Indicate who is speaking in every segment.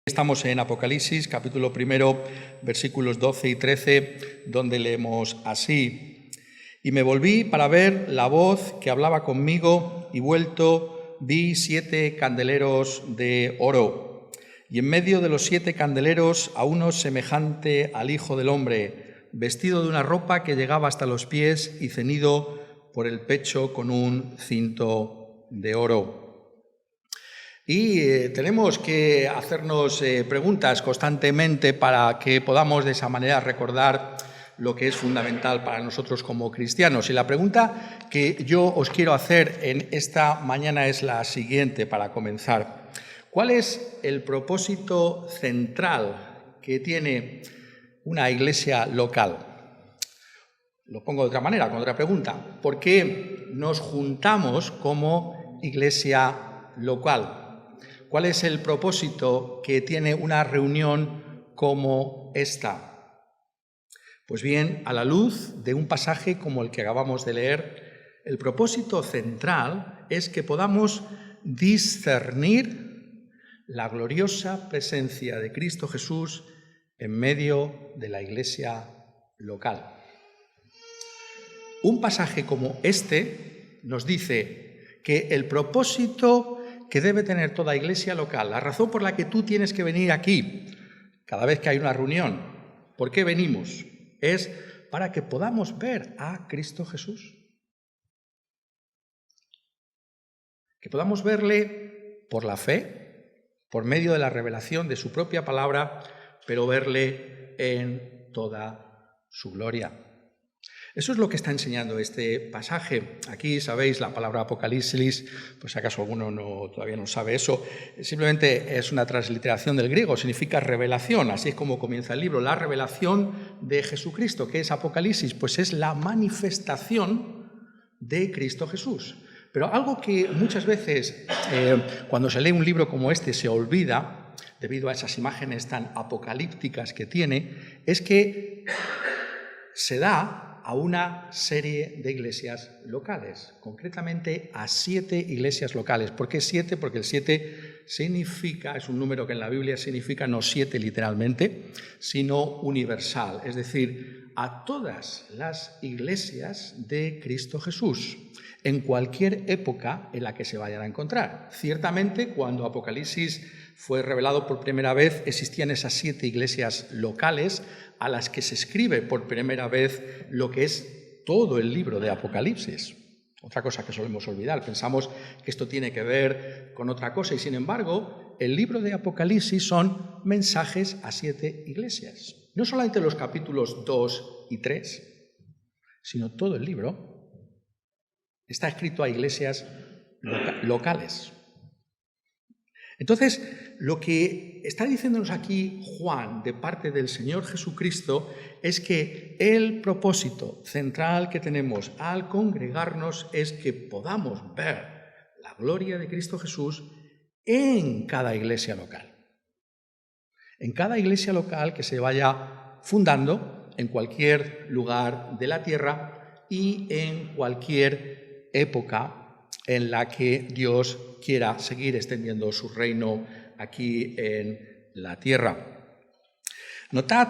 Speaker 1: Estamos en Apocalipsis, capítulo 1, versículos 12 y 13, donde leemos así: Y me volví para ver la voz que hablaba conmigo, y vuelto vi 7 candeleros de oro, y en medio de los 7 candeleros a uno semejante al Hijo del Hombre, vestido de una ropa que llegaba hasta los pies y ceñido por el pecho con un cinto de oro. Y tenemos que hacernos preguntas constantemente para que podamos de esa manera recordar lo que es fundamental para nosotros como cristianos. Y la pregunta que yo os quiero hacer en esta mañana es la siguiente para comenzar. ¿Cuál es el propósito central que tiene una iglesia local? Lo pongo de otra manera, con otra pregunta. ¿Por qué nos juntamos como iglesia local? ¿Cuál es el propósito que tiene una reunión como esta? Pues bien, a la luz de un pasaje como el que acabamos de leer, el propósito central es que podamos discernir la gloriosa presencia de Cristo Jesús en medio de la iglesia local. Un pasaje como este nos dice que el propósito que debe tener toda iglesia local, la razón por la que tú tienes que venir aquí cada vez que hay una reunión, ¿por qué venimos? Es para que podamos ver a Cristo Jesús. Que podamos verle por la fe, por medio de la revelación de su propia palabra, pero verle en toda su gloria. Eso es lo que está enseñando este pasaje. Aquí, sabéis, la palabra Apocalipsis, pues si acaso alguno todavía no sabe eso, simplemente es una transliteración del griego, significa revelación, así es como comienza el libro. La revelación de Jesucristo, ¿qué es Apocalipsis? Pues es la manifestación de Cristo Jesús. Pero algo que muchas veces, cuando se lee un libro como este, se olvida, debido a esas imágenes tan apocalípticas que tiene, es que se da a una serie de iglesias locales, concretamente a 7 iglesias locales. ¿Por qué 7? Porque el 7 significa, es un número que en la Biblia significa no 7 literalmente, sino universal, es decir, a todas las iglesias de Cristo Jesús, en cualquier época en la que se vayan a encontrar. Ciertamente, cuando Apocalipsis fue revelado por primera vez, existían esas 7 iglesias locales a las que se escribe por primera vez lo que es todo el libro de Apocalipsis. Otra cosa que solemos olvidar, pensamos que esto tiene que ver con otra cosa y sin embargo el libro de Apocalipsis son mensajes a 7 iglesias. No solamente los capítulos 2 y 3, sino todo el libro está escrito a iglesias locales. Entonces, lo que está diciéndonos aquí Juan de parte del Señor Jesucristo es que el propósito central que tenemos al congregarnos es que podamos ver la gloria de Cristo Jesús en cada iglesia local. En cada iglesia local que se vaya fundando en cualquier lugar de la tierra y en cualquier época en la que Dios quiera seguir extendiendo su reino aquí en la tierra. Notad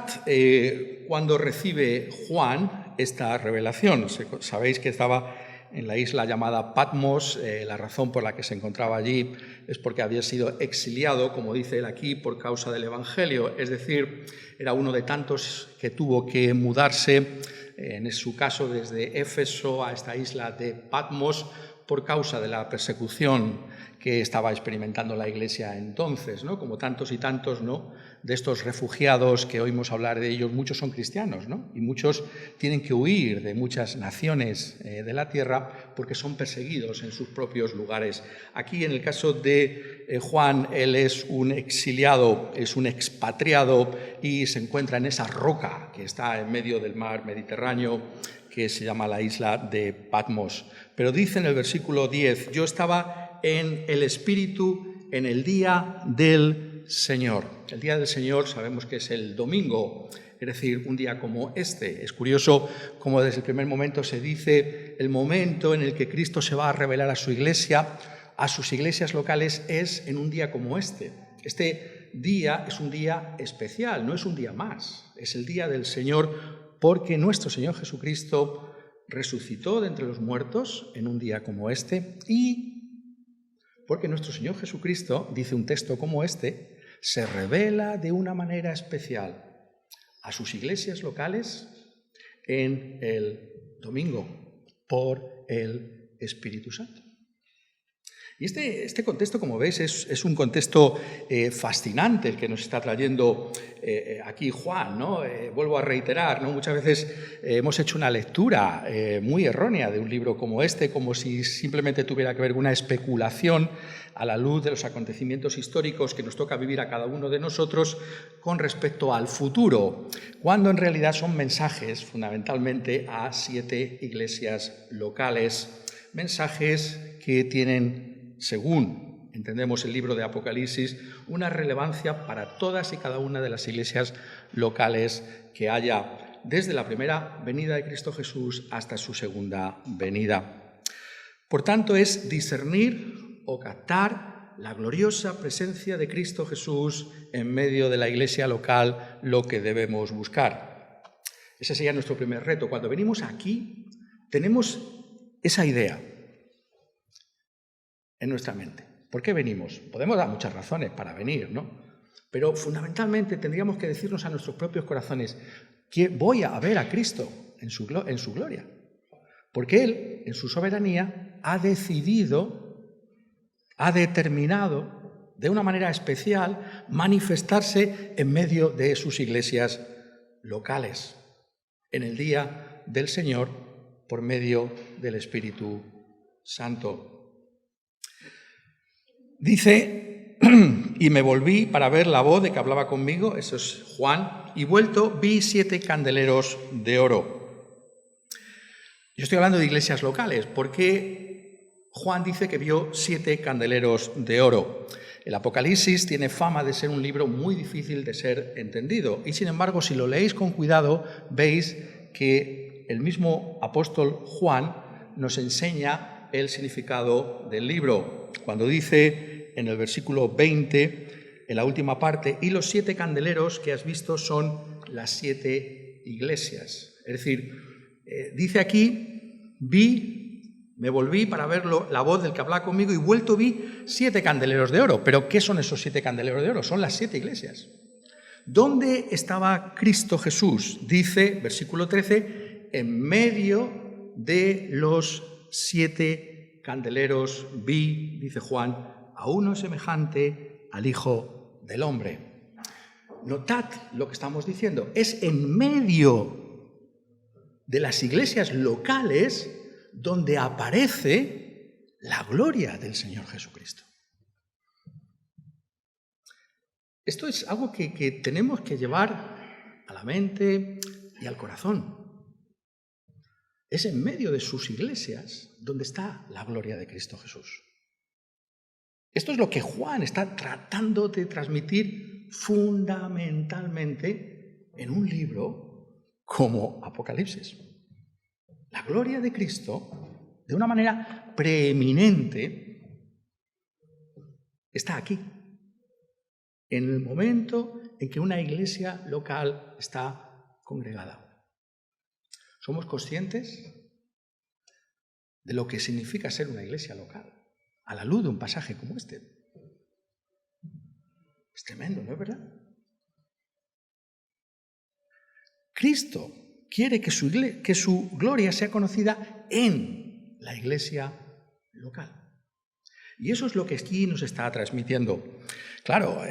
Speaker 1: cuando recibe Juan esta revelación. Sabéis que estaba en la isla llamada Patmos. La razón por la que se encontraba allí es porque había sido exiliado, como dice él aquí, por causa del Evangelio. Es decir, era uno de tantos que tuvo que mudarse, en su caso desde Éfeso a esta isla de Patmos, por causa de la persecución que estaba experimentando la Iglesia entonces, ¿no? Como tantos y tantos, ¿no?, de estos refugiados que oímos hablar de ellos, muchos son cristianos, ¿no? Y muchos tienen que huir de muchas naciones de la tierra porque son perseguidos en sus propios lugares. Aquí, en el caso de Juan, él es un exiliado, es un expatriado y se encuentra en esa roca que está en medio del mar Mediterráneo, que se llama la isla de Patmos. Pero dice en el versículo 10, yo estaba en el Espíritu en el día del Señor. El día del Señor sabemos que es el domingo, es decir, un día como este. Es curioso cómo desde el primer momento se dice el momento en el que Cristo se va a revelar a su iglesia, a sus iglesias locales, es en un día como este. Este día es un día especial, no es un día más, es el día del Señor, porque nuestro Señor Jesucristo resucitó de entre los muertos en un día como este, y porque nuestro Señor Jesucristo, dice un texto como este, se revela de una manera especial a sus iglesias locales en el domingo por el Espíritu Santo. Y este contexto, como veis, es un contexto fascinante el que nos está trayendo aquí Juan, ¿no? Vuelvo a reiterar, ¿no? Muchas veces hemos hecho una lectura muy errónea de un libro como este, como si simplemente tuviera que ver con una especulación a la luz de los acontecimientos históricos que nos toca vivir a cada uno de nosotros con respecto al futuro, cuando en realidad son mensajes fundamentalmente a 7 iglesias locales, mensajes que tienen, según entendemos el libro de Apocalipsis, una relevancia para todas y cada una de las iglesias locales que haya desde la primera venida de Cristo Jesús hasta su segunda venida. Por tanto, es discernir o captar la gloriosa presencia de Cristo Jesús en medio de la iglesia local lo que debemos buscar. Ese sería nuestro primer reto. Cuando venimos aquí, tenemos esa idea en nuestra mente. ¿Por qué venimos? Podemos dar muchas razones para venir, ¿no? Pero fundamentalmente tendríamos que decirnos a nuestros propios corazones que voy a ver a Cristo en su gloria. Porque Él, en su soberanía, ha decidido, ha determinado de una manera especial manifestarse en medio de sus iglesias locales, en el día del Señor, por medio del Espíritu Santo. Dice, y me volví para ver la voz de que hablaba conmigo, eso es Juan, y vuelto vi 7 candeleros de oro. Yo estoy hablando de iglesias locales, porque Juan dice que vio 7 candeleros de oro. El Apocalipsis tiene fama de ser un libro muy difícil de ser entendido, y sin embargo, si lo leéis con cuidado, veis que el mismo apóstol Juan nos enseña el significado del libro, cuando dice en el versículo 20, en la última parte, y los 7 candeleros que has visto son las 7 iglesias. Es decir, dice aquí, me volví para ver la voz del que hablaba conmigo y vuelto vi 7 candeleros de oro. ¿Pero qué son esos 7 candeleros de oro? Son las 7 iglesias. ¿Dónde estaba Cristo Jesús? Dice, versículo 13, en medio de los 7 candeleros vi, dice Juan, a uno semejante al Hijo del Hombre. Notad lo que estamos diciendo, es en medio de las iglesias locales donde aparece la gloria del Señor Jesucristo. Esto es algo que tenemos que llevar a la mente y al corazón. Es en medio de sus iglesias donde está la gloria de Cristo Jesús. Esto es lo que Juan está tratando de transmitir fundamentalmente en un libro como Apocalipsis. La gloria de Cristo, de una manera preeminente, está aquí, en el momento en que una iglesia local está congregada. ¿Somos conscientes de lo que significa ser una iglesia local a la luz de un pasaje como este? Es tremendo, ¿no es verdad? Cristo quiere que su gloria sea conocida en la iglesia local. Y eso es lo que aquí nos está transmitiendo. Claro,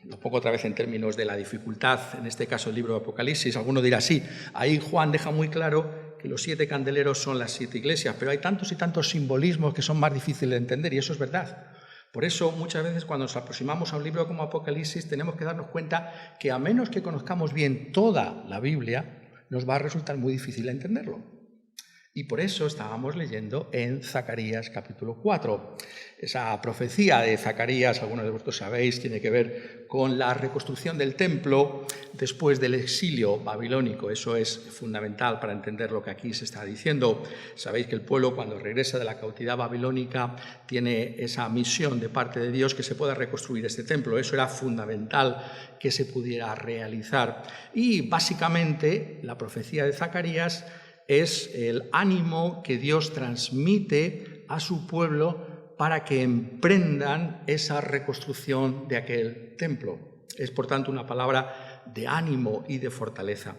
Speaker 1: lo pongo otra vez en términos de la dificultad, en este caso el libro de Apocalipsis. Alguno dirá, sí, ahí Juan deja muy claro que los 7 candeleros son las 7 iglesias, pero hay tantos y tantos simbolismos que son más difíciles de entender, y eso es verdad. Por eso, muchas veces cuando nos aproximamos a un libro como Apocalipsis, tenemos que darnos cuenta que a menos que conozcamos bien toda la Biblia, nos va a resultar muy difícil entenderlo. Y por eso estábamos leyendo en Zacarías capítulo 4. Esa profecía de Zacarías, algunos de vosotros sabéis, tiene que ver con la reconstrucción del templo después del exilio babilónico. Eso es fundamental para entender lo que aquí se está diciendo. Sabéis que el pueblo, cuando regresa de la cautividad babilónica, tiene esa misión de parte de Dios que se pueda reconstruir este templo. Eso era fundamental que se pudiera realizar. Y básicamente la profecía de Zacarías es el ánimo que Dios transmite a su pueblo para que emprendan esa reconstrucción de aquel templo. Es, por tanto, una palabra de ánimo y de fortaleza.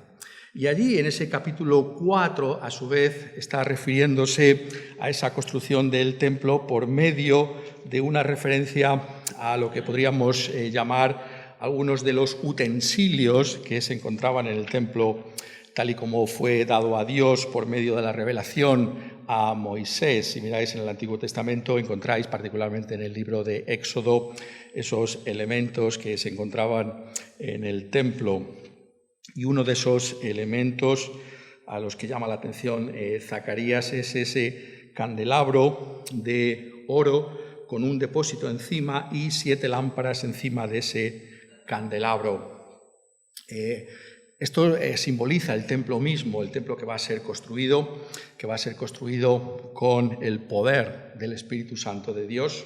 Speaker 1: Y allí, en ese capítulo 4, a su vez, está refiriéndose a esa construcción del templo por medio de una referencia a lo que podríamos llamar algunos de los utensilios que se encontraban en el templo, tal y como fue dado a Dios por medio de la revelación a Moisés. Si miráis en el Antiguo Testamento, encontráis particularmente en el libro de Éxodo esos elementos que se encontraban en el templo. Y uno de esos elementos a los que llama la atención Zacarías es ese candelabro de oro con un depósito encima y 7 lámparas encima de ese candelabro. Esto simboliza el templo mismo, el templo que va a ser construido con el poder del Espíritu Santo de Dios.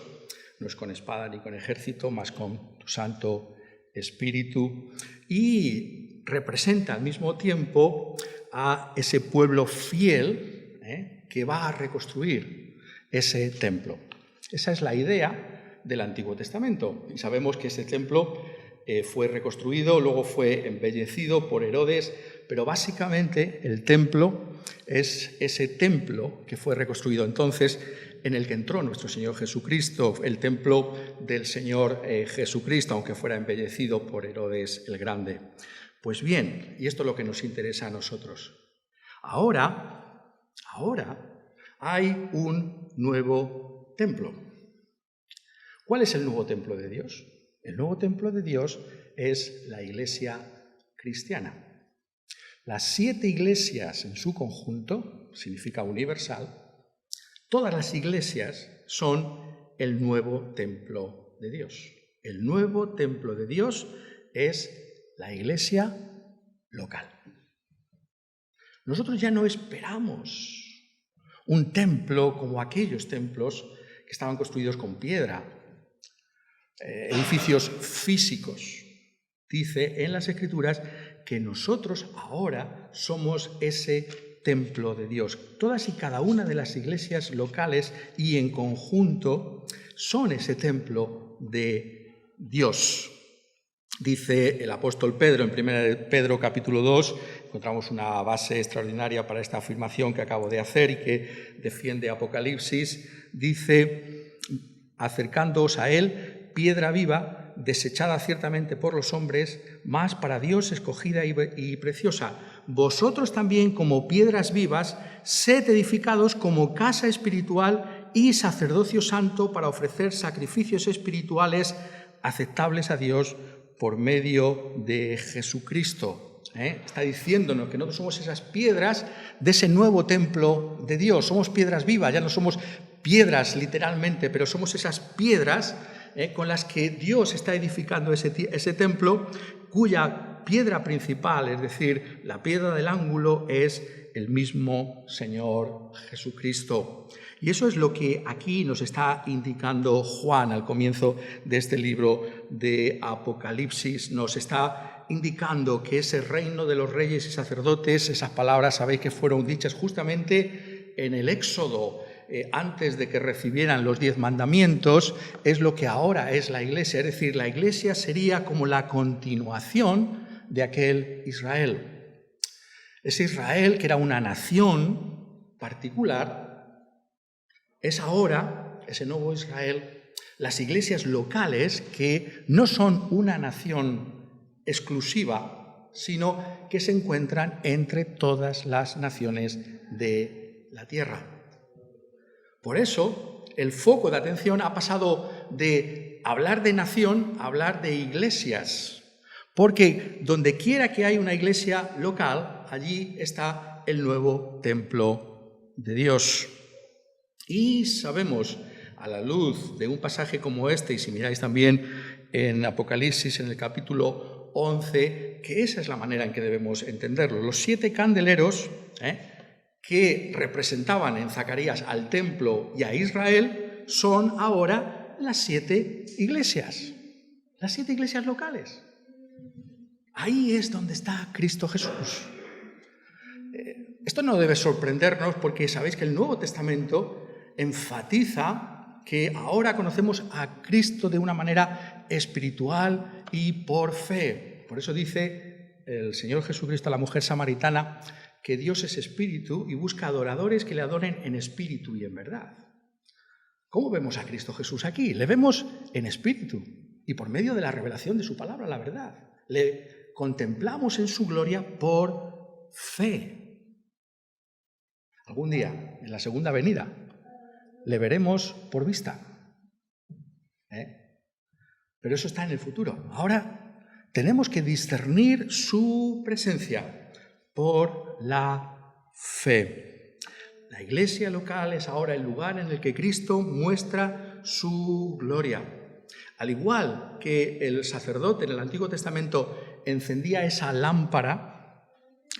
Speaker 1: No es con espada ni con ejército, más con tu Santo Espíritu. Y representa al mismo tiempo a ese pueblo fiel que va a reconstruir ese templo. Esa es la idea del Antiguo Testamento. Y sabemos que ese templo fue reconstruido, luego fue embellecido por Herodes, pero básicamente el templo es ese templo que fue reconstruido entonces en el que entró nuestro Señor Jesucristo, el templo del Señor Jesucristo, aunque fuera embellecido por Herodes el Grande. Pues bien, y esto es lo que nos interesa a nosotros. Ahora hay un nuevo templo. ¿Cuál es el nuevo templo de Dios? El nuevo templo de Dios es la Iglesia cristiana. Las 7 iglesias en su conjunto, significa universal, todas las iglesias son el nuevo templo de Dios. El nuevo templo de Dios es la iglesia local. Nosotros ya no esperamos un templo como aquellos templos que estaban construidos con piedra, edificios físicos. Dice en las Escrituras que nosotros ahora somos ese templo de Dios. Todas y cada una de las iglesias locales y en conjunto son ese templo de Dios. Dice el apóstol Pedro en 1 Pedro capítulo 2, encontramos una base extraordinaria para esta afirmación que acabo de hacer y que defiende Apocalipsis. Dice, acercándoos a él, piedra viva, desechada ciertamente por los hombres, mas para Dios escogida y preciosa. Vosotros también, como piedras vivas, sed edificados como casa espiritual y sacerdocio santo para ofrecer sacrificios espirituales aceptables a Dios por medio de Jesucristo. Está diciéndonos que nosotros somos esas piedras de ese nuevo templo de Dios. Somos piedras vivas, ya no somos piedras literalmente, pero somos esas piedras con las que Dios está edificando ese templo, cuya piedra principal, es decir, la piedra del ángulo, es el mismo Señor Jesucristo. Y eso es lo que aquí nos está indicando Juan al comienzo de este libro de Apocalipsis. Nos está indicando que ese reino de los reyes y sacerdotes, esas palabras sabéis que fueron dichas justamente en el Éxodo, antes de que recibieran los 10 mandamientos, es lo que ahora es la Iglesia. Es decir, la Iglesia sería como la continuación de aquel Israel. Ese Israel, que era una nación particular, es ahora, ese nuevo Israel, las iglesias locales que no son una nación exclusiva, sino que se encuentran entre todas las naciones de la tierra. Por eso, el foco de atención ha pasado de hablar de nación a hablar de iglesias, porque donde quiera que haya una iglesia local, allí está el nuevo templo de Dios. Y sabemos, a la luz de un pasaje como este, y si miráis también en Apocalipsis, en el capítulo 11, que esa es la manera en que debemos entenderlo. Los 7 candeleros que representaban en Zacarías al templo y a Israel son ahora las 7 iglesias locales. Ahí es donde está Cristo Jesús. Esto no debe sorprendernos porque sabéis que el Nuevo Testamento enfatiza que ahora conocemos a Cristo de una manera espiritual y por fe. Por eso dice el Señor Jesucristo a la mujer samaritana que Dios es espíritu y busca adoradores que le adoren en espíritu y en verdad. ¿Cómo vemos a Cristo Jesús aquí? Le vemos en espíritu y por medio de la revelación de su palabra, la verdad. Le contemplamos en su gloria por fe. Algún día, en la segunda venida, le veremos por vista. Pero eso está en el futuro. Ahora tenemos que discernir su presencia por la fe. La iglesia local es ahora el lugar en el que Cristo muestra su gloria. Al igual que el sacerdote en el Antiguo Testamento encendía esa lámpara,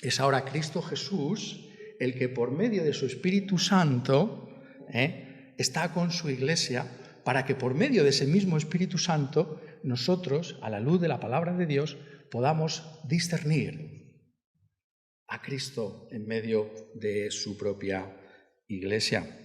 Speaker 1: es ahora Cristo Jesús el que por medio de su Espíritu Santo está con su iglesia para que por medio de ese mismo Espíritu Santo nosotros, a la luz de la palabra de Dios, podamos discernir a Cristo en medio de su propia iglesia.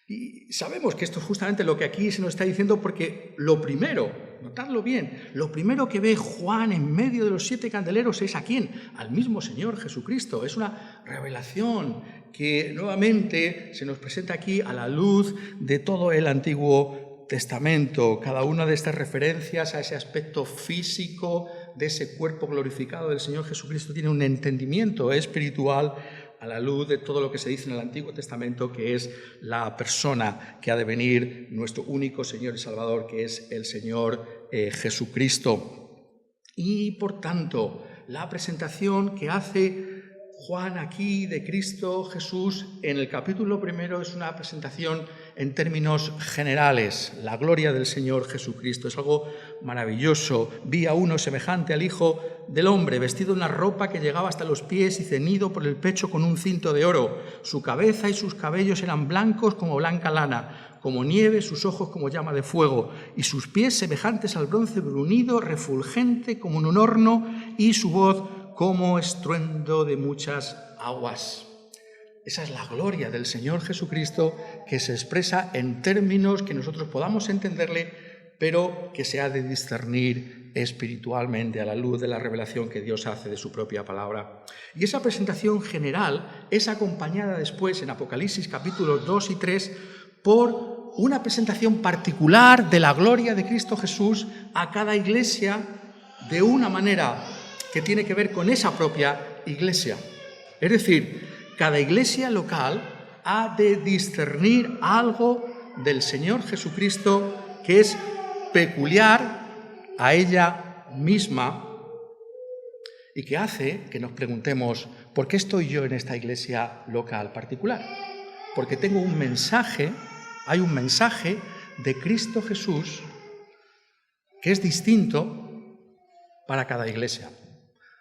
Speaker 1: Y sabemos que esto es justamente lo que aquí se nos está diciendo porque lo primero, notadlo bien, lo primero que ve Juan en medio de los 7 candeleros es ¿a quién? Al mismo Señor Jesucristo. Es una revelación que nuevamente se nos presenta aquí a la luz de todo el Antiguo Testamento. Cada una de estas referencias a ese aspecto físico de ese cuerpo glorificado del Señor Jesucristo tiene un entendimiento espiritual a la luz de todo lo que se dice en el Antiguo Testamento, que es la persona que ha de venir, nuestro único Señor y Salvador, que es el Señor Jesucristo. Y, por tanto, la presentación que hace Juan aquí de Cristo Jesús en el capítulo 1 es una presentación en términos generales. La gloria del Señor Jesucristo es algo maravilloso. Vi a uno semejante al Hijo del Hombre, vestido en una ropa que llegaba hasta los pies y ceñido por el pecho con un cinto de oro. Su cabeza y sus cabellos eran blancos como blanca lana, como nieve, sus ojos como llama de fuego, y sus pies semejantes al bronce bruñido, refulgente como en un horno, y su voz como estruendo de muchas aguas. Esa es la gloria del Señor Jesucristo que se expresa en términos que nosotros podamos entenderle, pero que se ha de discernir espiritualmente a la luz de la revelación que Dios hace de su propia palabra. Y esa presentación general es acompañada después en Apocalipsis capítulos 2 y 3 por una presentación particular de la gloria de Cristo Jesús a cada iglesia de una manera que tiene que ver con esa propia iglesia. Es decir, cada iglesia local ha de discernir algo del Señor Jesucristo que es peculiar a ella misma y que hace que nos preguntemos, ¿por qué estoy yo en esta iglesia local particular? Porque tengo un mensaje, hay un mensaje de Cristo Jesús que es distinto para cada iglesia,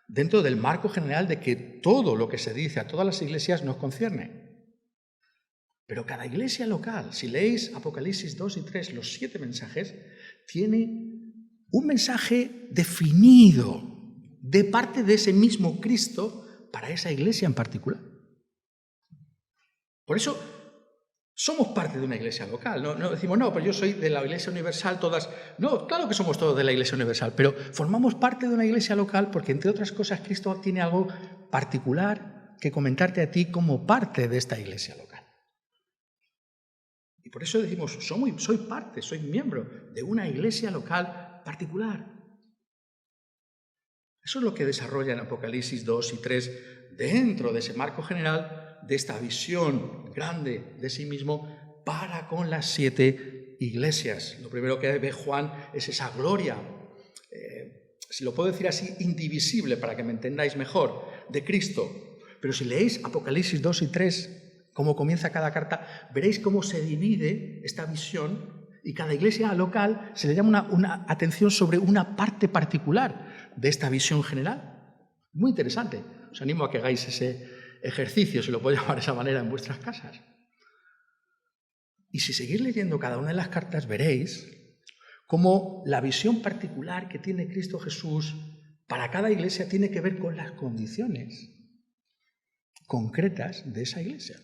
Speaker 1: dentro del marco general de que todo lo que se dice a todas las iglesias nos concierne. Pero cada iglesia local, si leéis Apocalipsis 2 y 3, los 7 mensajes, tiene un mensaje definido de parte de ese mismo Cristo para esa iglesia en particular. Por eso somos parte de una iglesia local. No decimos, no, pues yo soy de la Iglesia Universal, todas. No, claro que somos todos de la Iglesia Universal, pero formamos parte de una iglesia local porque, entre otras cosas, Cristo tiene algo particular que comentarte a ti como parte de esta iglesia local. Y por eso decimos, soy miembro de una iglesia local particular. Eso es lo que desarrolla en Apocalipsis 2 y 3 dentro de ese marco general de esta visión grande de sí mismo para con las 7 iglesias. Lo primero que ve Juan es esa gloria, si lo puedo decir así, indivisible, para que me entendáis mejor, de Cristo. Pero si leéis Apocalipsis 2 y 3, cómo comienza cada carta, veréis cómo se divide esta visión y cada iglesia local se le llama una atención sobre una parte particular de esta visión general. Muy interesante. Os animo a que hagáis ese ejercicio, si lo puedo llamar de esa manera, en vuestras casas. Y si seguís leyendo cada una de las cartas, veréis cómo la visión particular que tiene Cristo Jesús para cada iglesia tiene que ver con las condiciones concretas de esa iglesia.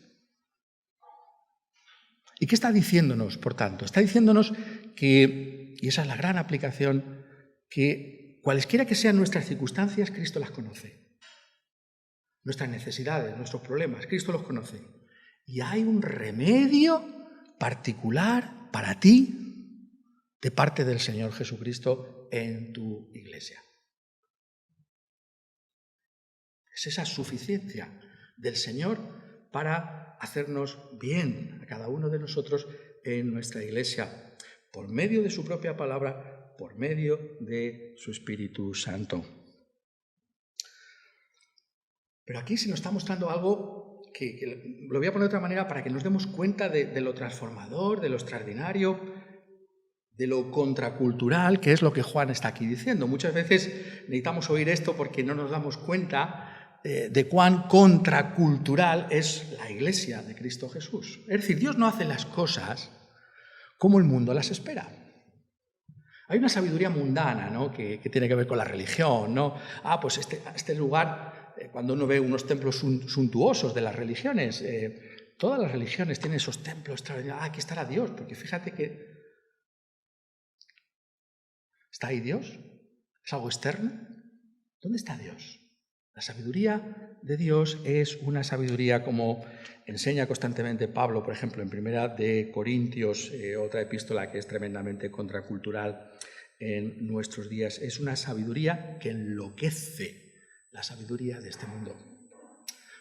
Speaker 1: ¿Y qué está diciéndonos, por tanto? Está diciéndonos que, y esa es la gran aplicación, que cualesquiera que sean nuestras circunstancias, Cristo las conoce. Nuestras necesidades, nuestros problemas, Cristo los conoce. Y hay un remedio particular para ti de parte del Señor Jesucristo en tu iglesia. Es esa suficiencia del Señor para hacernos bien a cada uno de nosotros en nuestra iglesia, por medio de su propia palabra, por medio de su Espíritu Santo. Pero aquí se nos está mostrando algo que lo voy a poner de otra manera para que nos demos cuenta de lo transformador, de lo extraordinario, de lo contracultural, que es lo que Juan está aquí diciendo. Muchas veces necesitamos oír esto porque no nos damos cuenta de cuán contracultural es la iglesia de Cristo Jesús. Es decir, Dios no hace las cosas como el mundo las espera. Hay una sabiduría mundana, ¿no?, que tiene que ver con la religión, ¿no? Pues este lugar, cuando uno ve unos templos suntuosos de las religiones, todas las religiones tienen esos templos extraordinarios. Aquí estará Dios, porque fíjate que ¿está ahí Dios? ¿Es algo externo? ¿Dónde está Dios? La sabiduría de Dios es una sabiduría, como enseña constantemente Pablo, por ejemplo, en Primera de Corintios, otra epístola que es tremendamente contracultural en nuestros días. Es una sabiduría que enloquece la sabiduría de este mundo.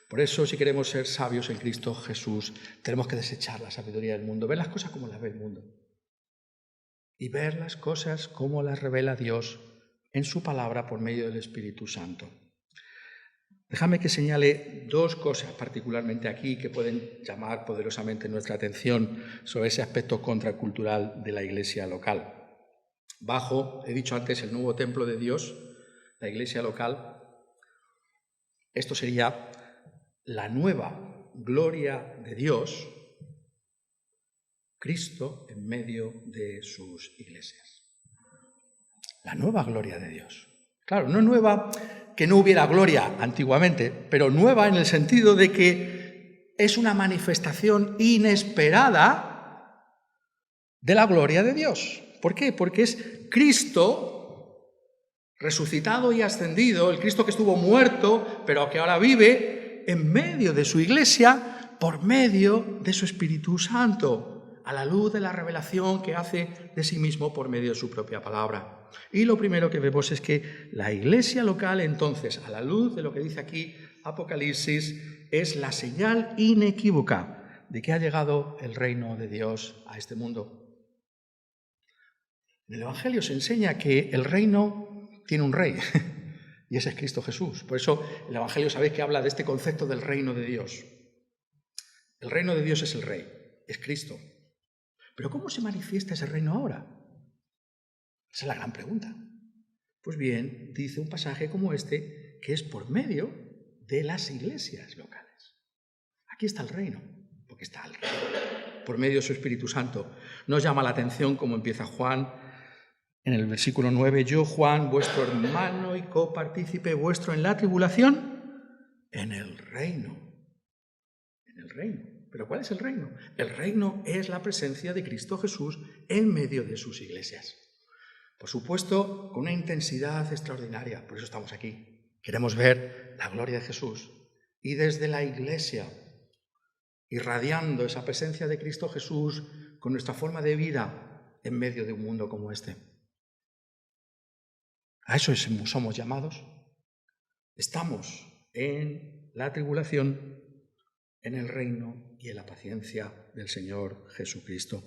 Speaker 1: Por eso, si queremos ser sabios en Cristo Jesús, tenemos que desechar la sabiduría del mundo, ver las cosas como las ve el mundo y ver las cosas como las revela Dios en su palabra por medio del Espíritu Santo. Déjame que señale dos cosas particularmente aquí que pueden llamar poderosamente nuestra atención sobre ese aspecto contracultural de la iglesia local. Bajo, he dicho antes, el nuevo templo de Dios, la iglesia local, esto sería la nueva gloria de Dios, Cristo en medio de sus iglesias. La nueva gloria de Dios. Claro, no nueva que no hubiera gloria antiguamente, pero nueva en el sentido de que es una manifestación inesperada de la gloria de Dios. ¿Por qué? Porque es Cristo resucitado y ascendido, el Cristo que estuvo muerto, pero que ahora vive en medio de su iglesia por medio de su Espíritu Santo, a la luz de la revelación que hace de sí mismo por medio de su propia palabra. Y lo primero que vemos es que la iglesia local, entonces, a la luz de lo que dice aquí Apocalipsis, es la señal inequívoca de que ha llegado el reino de Dios a este mundo. En el Evangelio se enseña que el reino tiene un rey, y ese es Cristo Jesús. Por eso el Evangelio, sabéis que habla de este concepto del reino de Dios. El reino de Dios es el rey, es Cristo. Pero ¿cómo se manifiesta ese reino ahora? Esa es la gran pregunta. Pues bien, dice un pasaje como este, que es por medio de las iglesias locales. Aquí está el reino, porque está el reino, por medio de su Espíritu Santo. Nos llama la atención como empieza Juan en el versículo 9, yo, Juan, vuestro hermano y copartícipe vuestro en la tribulación, en el reino. En el reino. ¿Pero cuál es el reino? El reino es la presencia de Cristo Jesús en medio de sus iglesias. Por supuesto, con una intensidad extraordinaria, por eso estamos aquí. Queremos ver la gloria de Jesús y desde la iglesia, irradiando esa presencia de Cristo Jesús con nuestra forma de vida en medio de un mundo como este. A eso somos llamados. Estamos en la tribulación, en el reino y en la paciencia del Señor Jesucristo.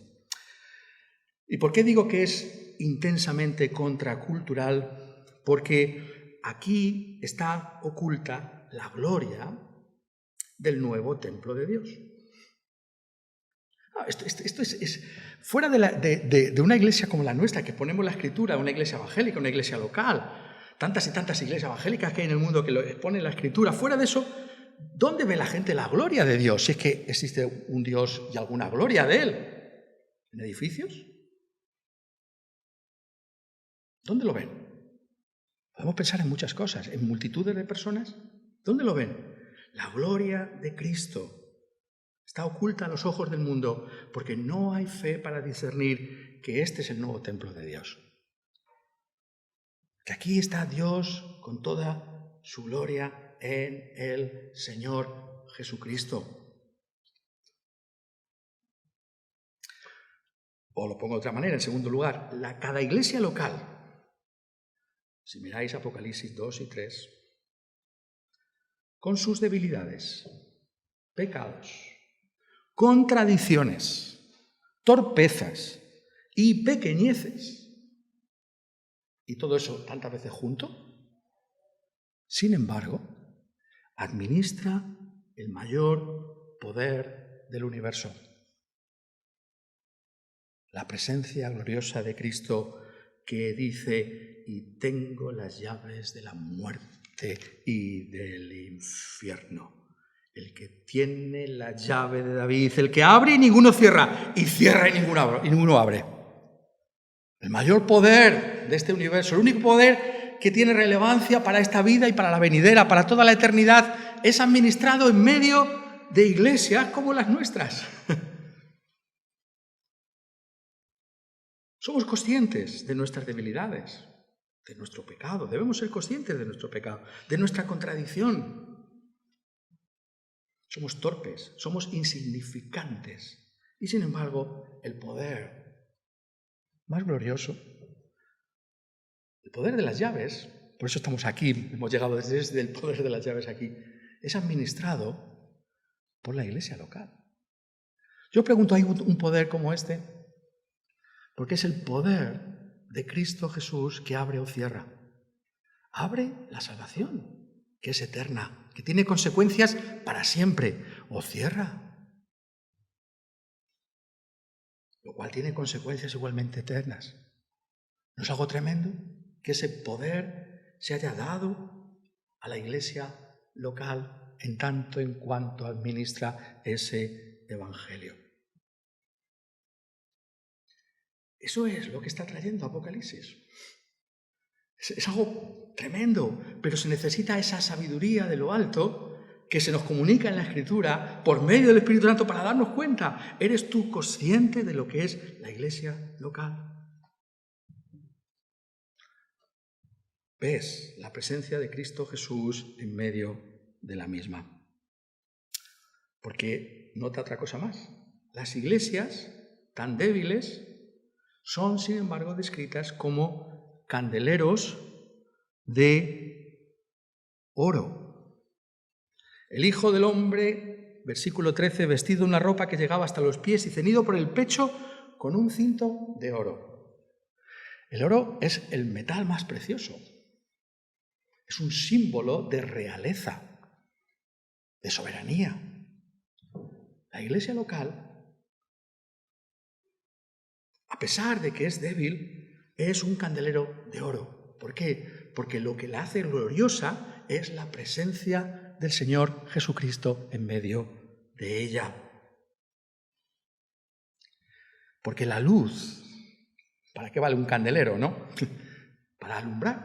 Speaker 1: ¿Y por qué digo que es intensamente contracultural? Porque aquí está oculta la gloria del nuevo templo de Dios. Esto es fuera de una iglesia como la nuestra, que ponemos la Escritura, una iglesia evangélica, una iglesia local, tantas y tantas iglesias evangélicas que hay en el mundo que lo exponen la Escritura. Fuera de eso, ¿dónde ve la gente la gloria de Dios? Si es que existe un Dios y alguna gloria de Él. ¿En edificios? ¿Dónde lo ven? Podemos pensar en muchas cosas, en multitudes de personas. ¿Dónde lo ven? La gloria de Cristo está oculta a los ojos del mundo porque no hay fe para discernir que este es el nuevo templo de Dios. Que aquí está Dios con toda su gloria en el Señor Jesucristo. O lo pongo de otra manera, en segundo lugar, cada iglesia local, si miráis Apocalipsis 2 y 3, con sus debilidades, pecados, contradicciones, torpezas y pequeñeces, y todo eso tantas veces junto, sin embargo, administra el mayor poder del universo. La presencia gloriosa de Cristo que dice, y tengo las llaves de la muerte y del infierno. El que tiene la llave de David, el que abre y ninguno cierra, y cierra y ninguno abre. El mayor poder de este universo, el único poder que tiene relevancia para esta vida y para la venidera, para toda la eternidad, es administrado en medio de iglesias como las nuestras. Somos conscientes de nuestras debilidades, de nuestro pecado. Debemos ser conscientes de nuestro pecado, de nuestra contradicción. Somos torpes, somos insignificantes. Y sin embargo, el poder más glorioso, el poder de las llaves, por eso estamos aquí, hemos llegado desde el poder de las llaves aquí, es administrado por la iglesia local. Yo pregunto, ¿hay un poder como este? Porque es el poder de Cristo Jesús que abre o cierra. Abre la salvación, que es eterna, que tiene consecuencias para siempre, o cierra, lo cual tiene consecuencias igualmente eternas. ¿No es algo tremendo que ese poder se haya dado a la iglesia local en tanto en cuanto administra ese evangelio? Eso es lo que está trayendo Apocalipsis. Es algo tremendo, pero se necesita esa sabiduría de lo alto que se nos comunica en la Escritura por medio del Espíritu Santo para darnos cuenta. ¿Eres tú consciente de lo que es la iglesia local? ¿Ves la presencia de Cristo Jesús en medio de la misma? Porque nota otra cosa más. Las iglesias tan débiles son, sin embargo, descritas como candeleros de oro. El Hijo del Hombre, versículo 13, vestido de una ropa que llegaba hasta los pies y ceñido por el pecho con un cinto de oro. El oro es el metal más precioso. Es un símbolo de realeza, de soberanía. La iglesia local, a pesar de que es débil, es un candelero de oro. ¿Por qué? Porque lo que la hace gloriosa es la presencia del Señor Jesucristo en medio de ella. Porque la luz, ¿para qué vale un candelero, no? Para alumbrar.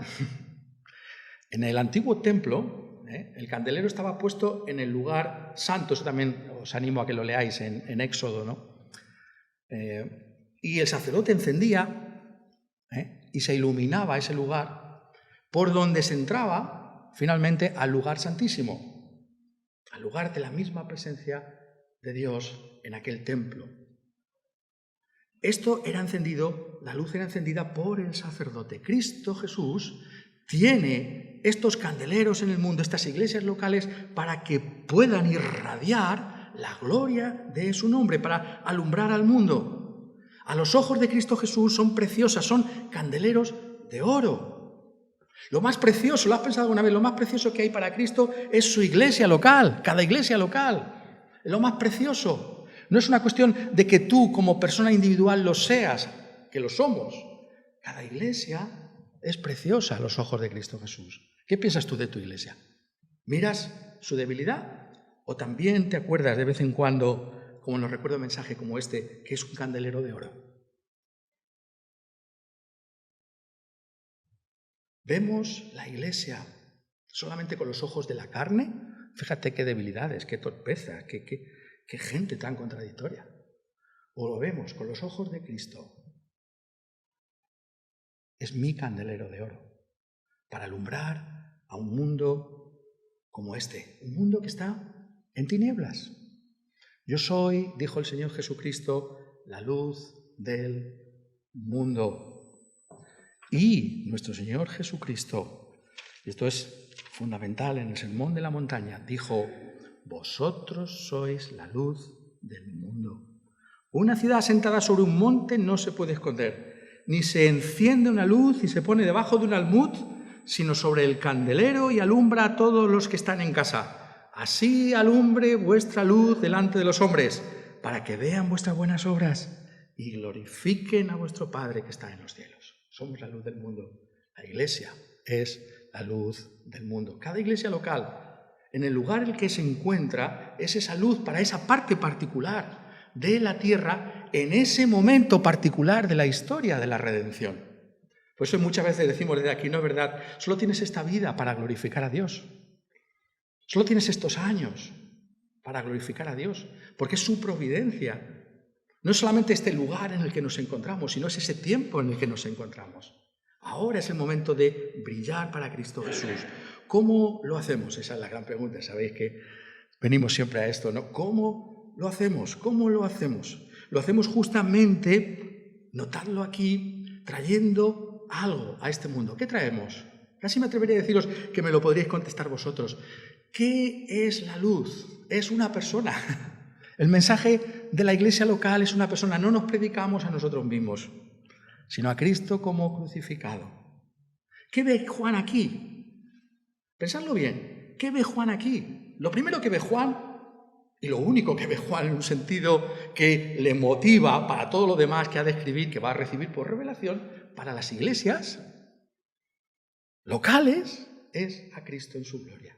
Speaker 1: En el antiguo templo, el candelero estaba puesto en el lugar santo. Eso también os animo a que lo leáis en Éxodo, ¿no? Y el sacerdote encendía y se iluminaba ese lugar por donde se entraba finalmente al lugar santísimo, al lugar de la misma presencia de Dios en aquel templo. Esto era encendido, la luz era encendida por el sacerdote. Cristo Jesús tiene estos candeleros en el mundo, estas iglesias locales, para que puedan irradiar la gloria de su nombre, para alumbrar al mundo. A los ojos de Cristo Jesús son preciosas, son candeleros de oro. Lo más precioso, ¿lo has pensado alguna vez? Lo más precioso que hay para Cristo es su iglesia local, cada iglesia local. Es lo más precioso. No es una cuestión de que tú como persona individual lo seas, que lo somos. Cada iglesia es preciosa a los ojos de Cristo Jesús. ¿Qué piensas tú de tu iglesia? ¿Miras su debilidad? ¿O también te acuerdas de vez en cuando, como nos recuerda un mensaje como este, que es un candelero de oro? ¿Vemos la iglesia solamente con los ojos de la carne? Fíjate qué debilidades, qué torpeza, qué gente tan contradictoria. ¿O lo vemos con los ojos de Cristo? Es mi candelero de oro para alumbrar a un mundo como este, un mundo que está en tinieblas. Yo soy, dijo el Señor Jesucristo, la luz del mundo. Y nuestro Señor Jesucristo, y esto es fundamental en el Sermón de la Montaña, dijo: vosotros sois la luz del mundo. Una ciudad asentada sobre un monte no se puede esconder, ni se enciende una luz y se pone debajo de un almud, sino sobre el candelero y alumbra a todos los que están en casa. Así alumbre vuestra luz delante de los hombres, para que vean vuestras buenas obras y glorifiquen a vuestro Padre que está en los cielos. Somos la luz del mundo. La iglesia es la luz del mundo. Cada iglesia local, en el lugar en el que se encuentra, es esa luz para esa parte particular de la tierra, en ese momento particular de la historia de la redención. Por eso muchas veces decimos desde aquí, no es verdad, solo tienes esta vida para glorificar a Dios. Solo tienes estos años para glorificar a Dios, porque es su providencia. No es solamente este lugar en el que nos encontramos, sino es ese tiempo en el que nos encontramos. Ahora es el momento de brillar para Cristo Jesús. ¿Cómo lo hacemos? Esa es la gran pregunta. Sabéis que venimos siempre a esto, ¿no? ¿Cómo lo hacemos? ¿Cómo lo hacemos? Lo hacemos justamente, notadlo aquí, trayendo algo a este mundo. ¿Qué traemos? Casi me atrevería a deciros que me lo podríais contestar vosotros. ¿Qué es la luz? Es una persona. El mensaje de la iglesia local es una persona. No nos predicamos a nosotros mismos, sino a Cristo como crucificado. ¿Qué ve Juan aquí? Pensadlo bien. ¿Qué ve Juan aquí? Lo primero que ve Juan, y lo único que ve Juan en un sentido que le motiva para todo lo demás que ha de escribir, que va a recibir por revelación, para las iglesias locales, es a Cristo en su gloria.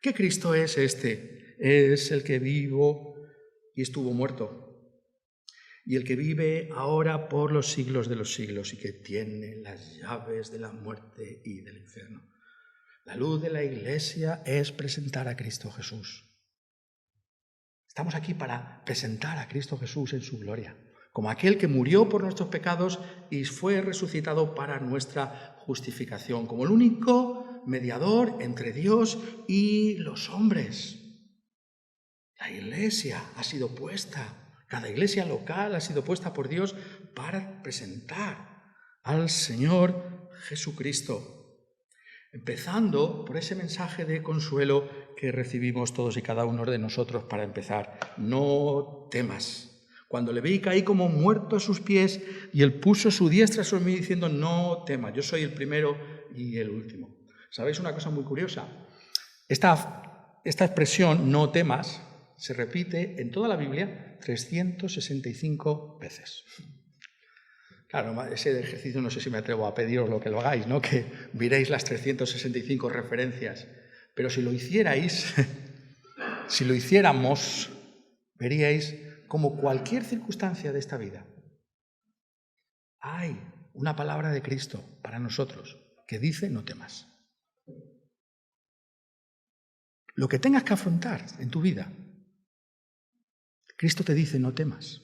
Speaker 1: ¿Qué Cristo es este? Es el que vivo y estuvo muerto, y el que vive ahora por los siglos de los siglos y que tiene las llaves de la muerte y del infierno. La luz de la iglesia es presentar a Cristo Jesús. Estamos aquí para presentar a Cristo Jesús en su gloria, como aquel que murió por nuestros pecados y fue resucitado para nuestra justificación, como el único mediador entre Dios y los hombres. La iglesia ha sido puesta, cada iglesia local ha sido puesta por Dios para presentar al Señor Jesucristo. Empezando por ese mensaje de consuelo que recibimos todos y cada uno de nosotros para empezar. No temas. Cuando le vi caí como muerto a sus pies y él puso su diestra sobre mí diciendo: no temas, yo soy el primero y el último. ¿Sabéis una cosa muy curiosa? Esta expresión, no temas, se repite en toda la Biblia 365 veces. Claro, ese ejercicio no sé si me atrevo a pediros lo que lo hagáis, ¿no? Que miréis las 365 referencias. Pero si lo hicierais, si lo hiciéramos, veríais como cualquier circunstancia de esta vida, hay una palabra de Cristo para nosotros que dice: no temas. Lo que tengas que afrontar en tu vida, Cristo te dice: no temas.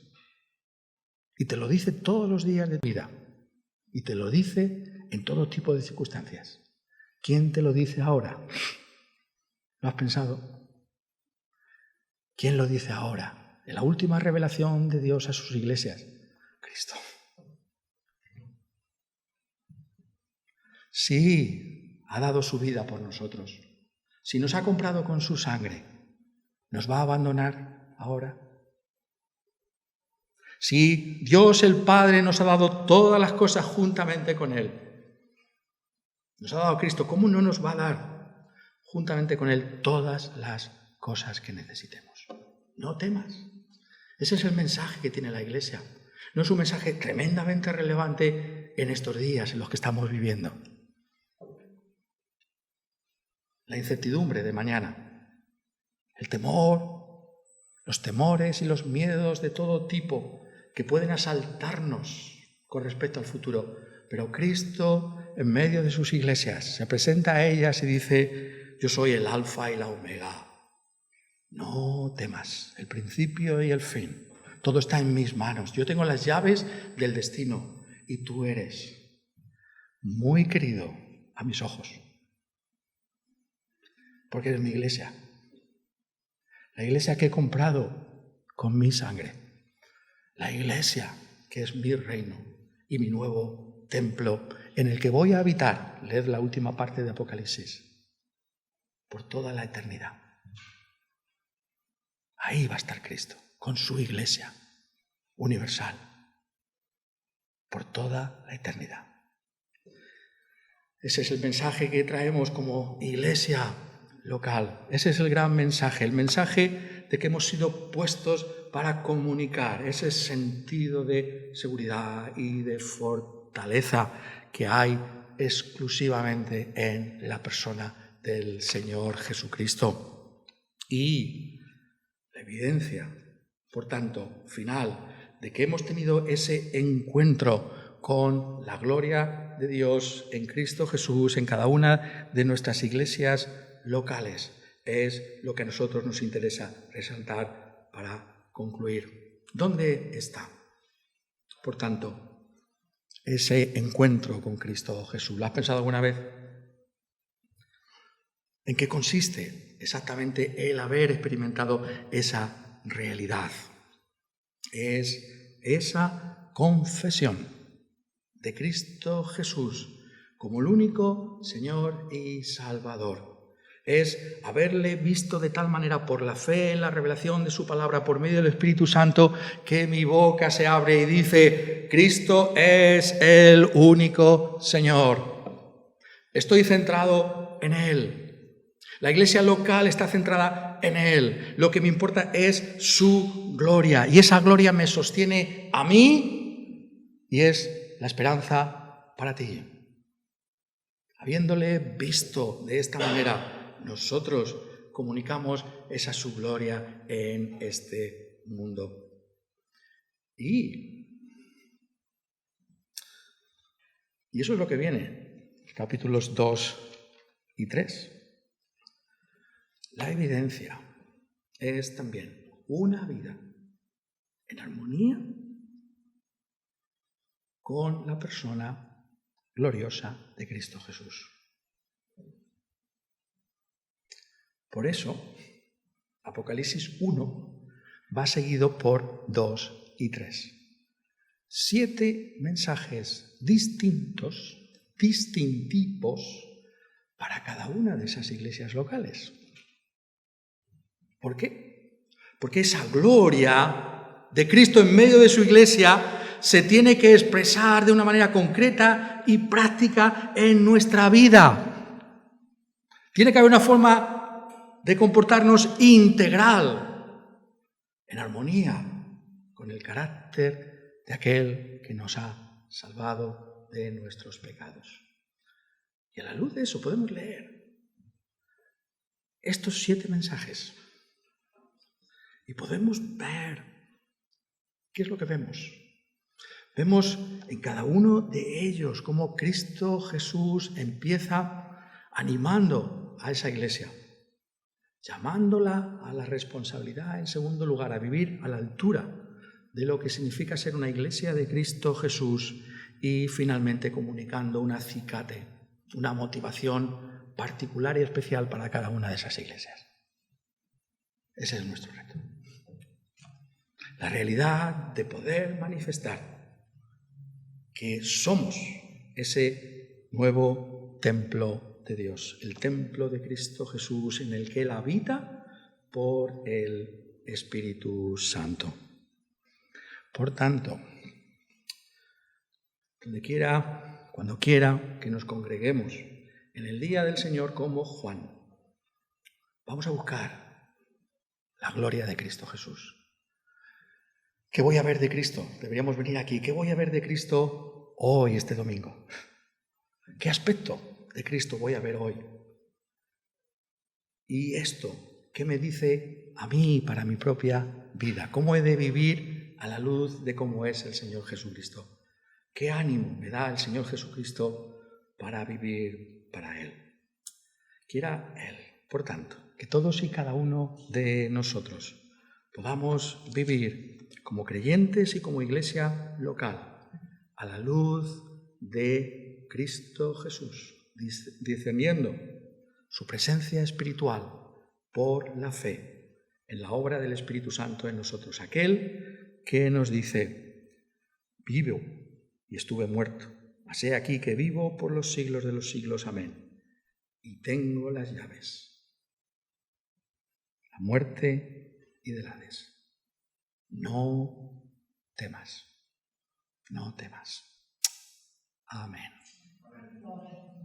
Speaker 1: Y te lo dice todos los días de tu vida. Y te lo dice en todo tipo de circunstancias. ¿Quién te lo dice ahora? ¿Lo has pensado? ¿Quién lo dice ahora? En la última revelación de Dios a sus iglesias. Cristo. Sí, ha dado su vida por nosotros. Si nos ha comprado con su sangre, ¿nos va a abandonar ahora? Si Dios el Padre nos ha dado todas las cosas juntamente con Él, Nos ha dado Cristo, ¿cómo no nos va a dar juntamente con Él todas las cosas que necesitemos? No temas. Ese es el mensaje que tiene la Iglesia. No es un mensaje tremendamente relevante en estos días en los que estamos viviendo. La incertidumbre de mañana, el temor, los temores y los miedos de todo tipo que pueden asaltarnos con respecto al futuro. Pero Cristo, en medio de sus iglesias, se presenta a ellas y dice: yo soy el alfa y la omega. No temas, el principio y el fin. Todo está en mis manos. Yo tengo las llaves del destino y tú eres muy querido a mis ojos. Porque eres mi iglesia. La iglesia que he comprado con mi sangre. La iglesia que es mi reino y mi nuevo templo en el que voy a habitar. Leed la última parte de Apocalipsis. Por toda la eternidad. Ahí va a estar Cristo, con su iglesia universal, por toda la eternidad. Ese es el mensaje que traemos como iglesia local. Ese es el gran mensaje, el mensaje de que hemos sido puestos para comunicar, ese sentido de seguridad y de fortaleza que hay exclusivamente en la persona del Señor Jesucristo. Y la evidencia, por tanto, final, de que hemos tenido ese encuentro con la gloria de Dios en Cristo Jesús en cada una de nuestras iglesias locales, es lo que a nosotros nos interesa resaltar para concluir. ¿Dónde está, por tanto, ese encuentro con Cristo Jesús? ¿Lo has pensado alguna vez? ¿En qué consiste exactamente el haber experimentado esa realidad? Es esa confesión de Cristo Jesús como el único Señor y Salvador. Es haberle visto de tal manera por la fe en la revelación de su palabra por medio del Espíritu Santo que mi boca se abre y dice: Cristo es el único Señor. Estoy centrado en Él. La iglesia local está centrada en Él. Lo que me importa es su gloria. Y esa gloria me sostiene a mí y es la esperanza para ti. Habiéndole visto de esta manera, nosotros comunicamos esa su gloria en este mundo. Y eso es lo que viene, capítulos 2 y 3. La evidencia es también una vida en armonía con la persona gloriosa de Cristo Jesús. Por eso, Apocalipsis 1 va seguido por 2 y 3. 7 mensajes distintivos para cada una de esas iglesias locales. ¿Por qué? Porque esa gloria de Cristo en medio de su iglesia se tiene que expresar de una manera concreta y práctica en nuestra vida. Tiene que haber una forma de comportarnos integral, en armonía con el carácter de aquel que nos ha salvado de nuestros pecados. Y a la luz de eso podemos leer estos 7 mensajes. Y podemos ver, ¿qué es lo que vemos? Vemos en cada uno de ellos cómo Cristo Jesús empieza animando a esa iglesia, llamándola a la responsabilidad, en segundo lugar, a vivir a la altura de lo que significa ser una iglesia de Cristo Jesús y finalmente comunicando un acicate, una motivación particular y especial para cada una de esas iglesias. Ese es nuestro reto. La realidad de poder manifestar que somos ese nuevo templo de Dios, el templo de Cristo Jesús en el que Él habita por el Espíritu Santo. Por tanto, donde quiera, cuando quiera que nos congreguemos en el día del Señor como Juan. Vamos a buscar la gloria de Cristo Jesús. ¿Qué voy a ver de Cristo? Deberíamos venir aquí. ¿Qué voy a ver de Cristo hoy, este domingo? ¿Qué aspecto de Cristo voy a ver hoy? Y esto, ¿qué me dice a mí para mi propia vida? ¿Cómo he de vivir a la luz de cómo es el Señor Jesucristo? ¿Qué ánimo me da el Señor Jesucristo para vivir para Él? Quiera Él, por tanto, que todos y cada uno de nosotros podamos vivir como creyentes y como iglesia local a la luz de Cristo Jesús, discerniendo su presencia espiritual por la fe en la obra del Espíritu Santo en nosotros, aquel que nos dice: vivo y estuve muerto, mas he aquí que vivo por los siglos de los siglos, amén, y tengo las llaves, la muerte y del Hades. No temas, no temas. Amén.